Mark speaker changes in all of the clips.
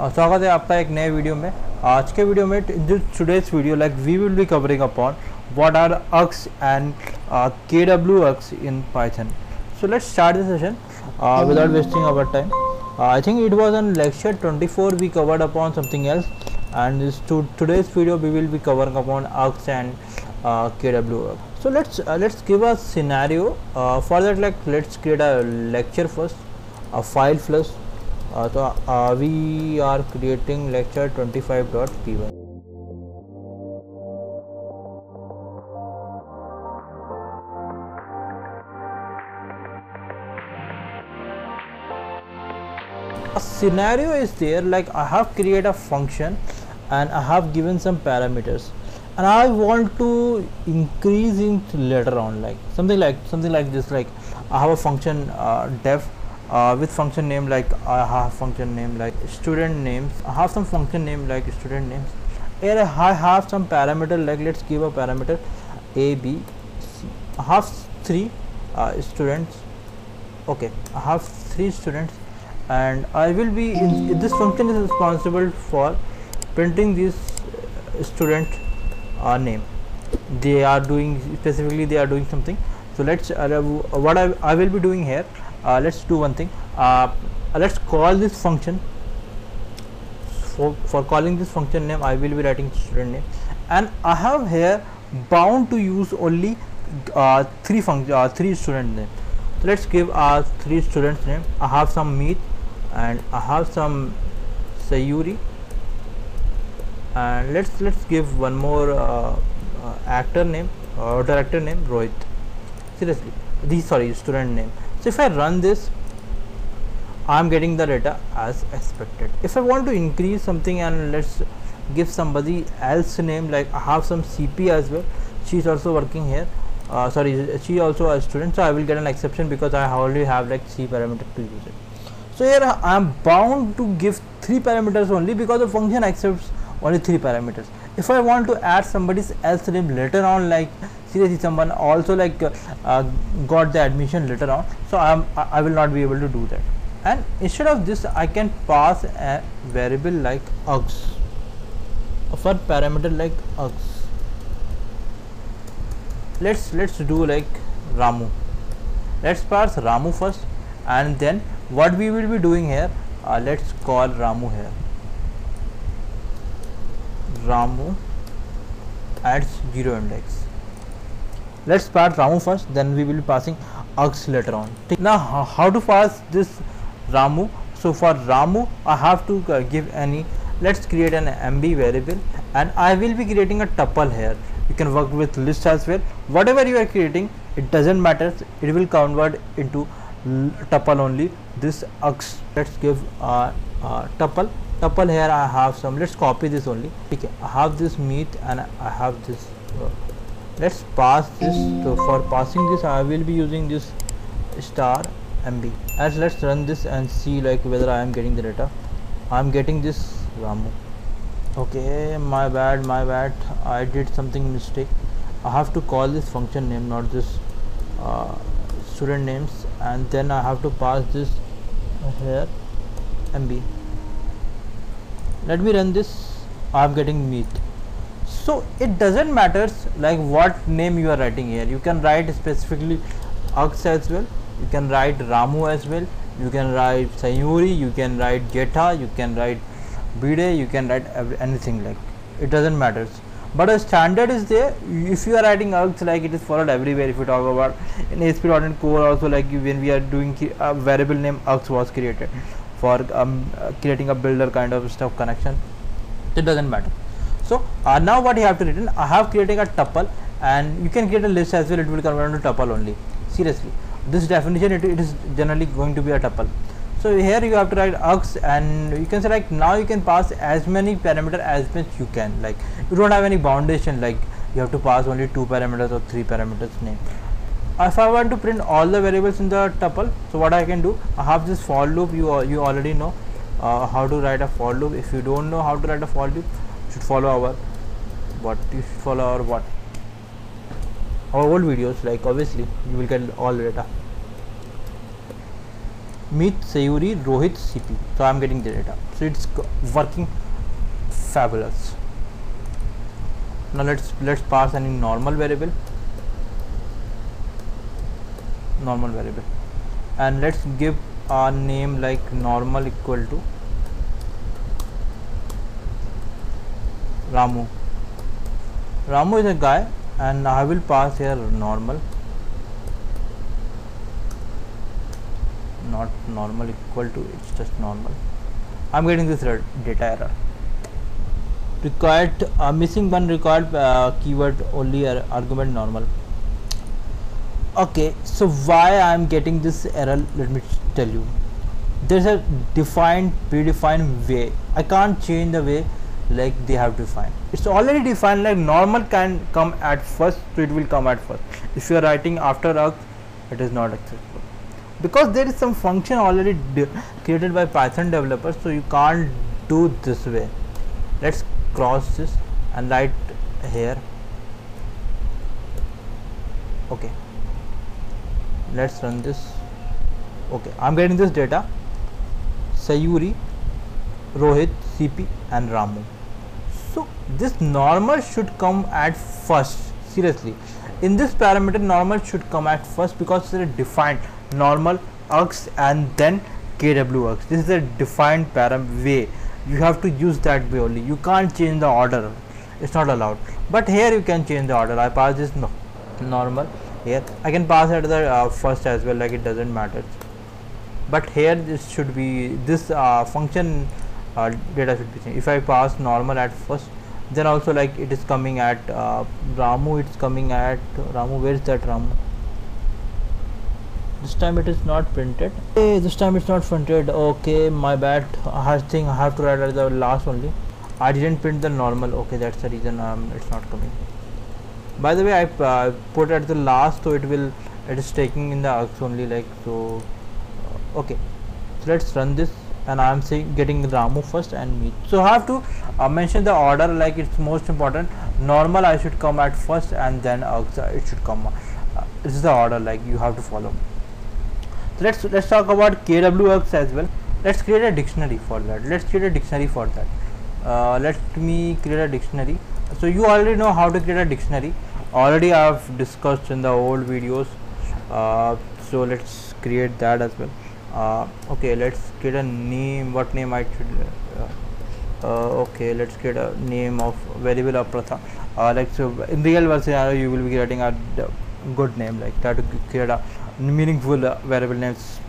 Speaker 1: स्वागत है आपका एक नए वीडियो में। आज के वीडियो में today's video like we will be covering upon what are args and kwargs in Python. So let's start the session without wasting our time. I think it was on lecture 24 we covered upon something else, and today's video we will be covering upon args and kwargs. So let's give a scenario. For that, like let's create a lecture first, a file first. We are creating lecture 25.py. A scenario is there, like I have created a function and I have given some parameters, and I want to increase it later on, like something like this. Like I have a function def with function name, like I have function name like student names. I have some function name like student names. Here I have some parameter, like let's give a parameter a, b, c. I have three students. Okay, I have three students, and I will be this function is responsible for printing this student name. They are doing specifically, they are doing something. So let's what I will be doing here. Let's do one thing. Let's call this function. For calling this function name, I will be writing student name, and I have here bound to use only three student name. So let's give our three students name. I have some Meet, and I have some Sayuri, and let's give one more actor name or director name Rohit. Seriously, student name. So if I run this, I am getting the data as expected. If I want to increase something, and let's give somebody else name, like I have some CP as well. She is also working here. She also a student, so I will get an exception because I already have like C parameter to use it. So here I am bound to give three parameters only because the function accepts only three parameters. If I want to add somebody else name later on, like seriously someone also like got the admission later on, so I will not be able to do that. And instead of this, I can pass a variable like args, for parameter like args. Let's do like Ramu. Let's pass Ramu first, and then what we will be doing here, let's call Ramu here. Ramu adds 0 index. Let's pass Ramu first, then we will be passing args later on. Now how to pass this Ramu? So for Ramu I have to give any, let's create an MB variable, and I will be creating a tuple here. You can work with list as well. Whatever you are creating, it doesn't matter, it will convert into tuple only. This args, let's give tuple here. I have some, let's copy this only. Okay, I have this Meet and I have this let's pass this. So for passing this, I will be using this star MB. As let's run this and see like whether I am getting the data. I am getting this Ramu. Okay, my bad, I did something mistake. I have to call this function name, not this student names, and then I have to pass this here MB. Let me run this. I am getting Meet. So it doesn't matter like what name you are writing here. You can write specifically args as well, you can write Ramu as well, you can write Sayuri, you can write Jetha, you can write Bide, you can write anything, like it doesn't matter. But a standard is there. If you are writing args, like it is followed everywhere. If you talk about in ASP.NET Core also, like when we are doing a variable name args was created for creating a builder kind of stuff connection. It doesn't matter. So now what you have to written, I have created a tuple, and you can create a list as well. It will convert into tuple only. Seriously, this definition it is generally going to be a tuple. So here you have to write args, and you can say like now you can pass as many parameter as much you can. Like you don't have any boundation, like you have to pass only 2 parameters or 3 parameters name. If I want to print all the variables in the tuple, so what I can do, I have this for loop. You already know how to write a for loop. If you don't know how to write a for loop, you should follow our old videos. Like obviously you will get all the data. Meet Sayuri, Rohit, CP. So I'm getting the data. So it's working fabulous. Now let's pass any normal variable, and let's give a name like normal equal to Ramu. Ramu is a guy, and I will pass here normal, not normal equal to, it's just normal. I'm getting this data error. Required missing one required keyword only argument normal. Okay, so why I am getting this error, let me tell you. There's a predefined way. I can't change the way like they have defined. It's already defined, like normal can come at first, so it will come at first. If you are writing after args, it is not acceptable, because there is some function already created by Python developers, so you can't do this way. Let's cross this and write here. Okay, let's run this. Okay, I'm getting this data: Sayuri, Rohit, CP and Ramu. So this normal should come at first. Seriously, in this parameter normal should come at first, because it's a defined normal args and then kwargs. This is a defined way. You have to use that way only. You can't change the order, it's not allowed. But here you can change the order. I pass this normal here. I can pass at the first as well, like it doesn't matter. But here this should be, this function data should be changed. If I pass normal at first, then also like it is coming at Ramu, it's coming at Ramu. Where is that Ramu? This time it is not printed. Hey, this time it's not printed. Okay, my bad. I think I have to write at the last only. I didn't print the normal. Okay, that's the reason it's not coming. By the way, I put at the last, so it is taking in the args only, like so. Okay, so let's run this, and I am saying getting Ramu first and Meet. So I have to mention the order, like it's most important. Normal I should come at first, and then args it should come. This is the order like you have to follow. So let's talk about kwargs as well. Let's create a dictionary for that. Let me create a dictionary. So you already know how to create a dictionary. Already I have discussed in the old videos. So let's create that as well. Okay, let's create a name. What name I should? Okay, let's create a name of variable of Pratha. Like so, in real world scenario, you will be creating a good name, like try to create a meaningful variable names.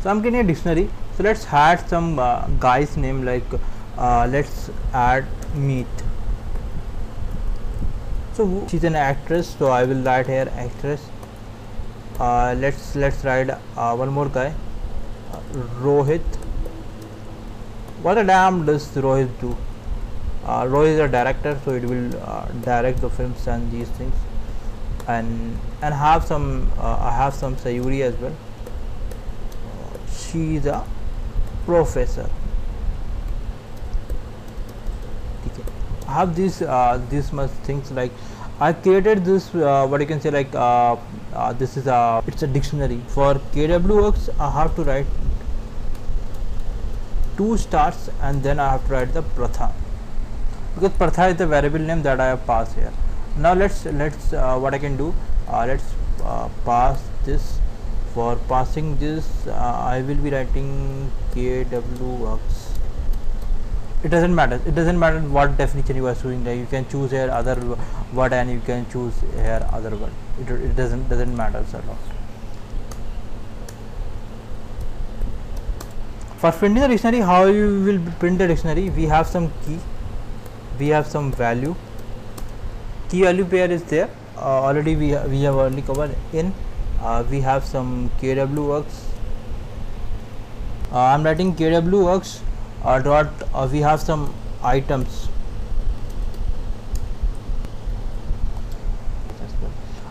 Speaker 1: So I'm getting a dictionary. So let's add some guy's name, like let's add Meet. So she's an actress, so I will write here actress. Let's write one more guy, Rohit. What a damn does Rohit do? Rohit is a director, so it will direct the films and these things. And have some I have some Sayuri as well. She is a professor. Okay. I have these much things, like I created this what you can say, like this is it's a dictionary. For kwargs I have to write 2 stars, and then I have to write the Pratha, because Pratha is the variable name that I have passed here. Now let's what I can do, let's pass this. For passing this, I will be writing kwargs. It doesn't matter what definition you are choosing. Like you can choose here other word, and you can choose here other word. It doesn't matter at all. For printing the dictionary, how you will print the dictionary? We have some key, we have some value. Key value pair is there. Already we have already covered in. We have some kwargs. I'm writing kwargs dot. We have some items.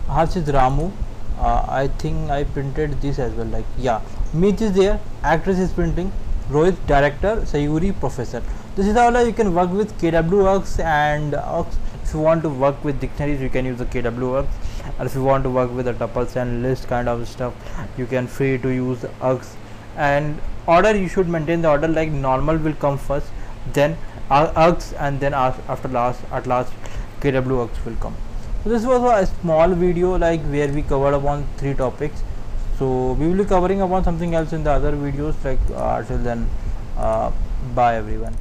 Speaker 1: I have this Ramu. I think I printed this as well. Like yeah, Meet is there. Actress is printing. Rohit director. Sayuri professor. This is how you can work with kwargs and args. If you want to work with dictionaries, you can use the kwargs, and if you want to work with the tuples and list kind of stuff, you can free to use args. and order, you should maintain the order like normal will come first, then args, and then after last at last kw args will come. So this was a small video like where we covered upon 3 topics. So we will be covering upon something else in the other videos, like till then, bye everyone.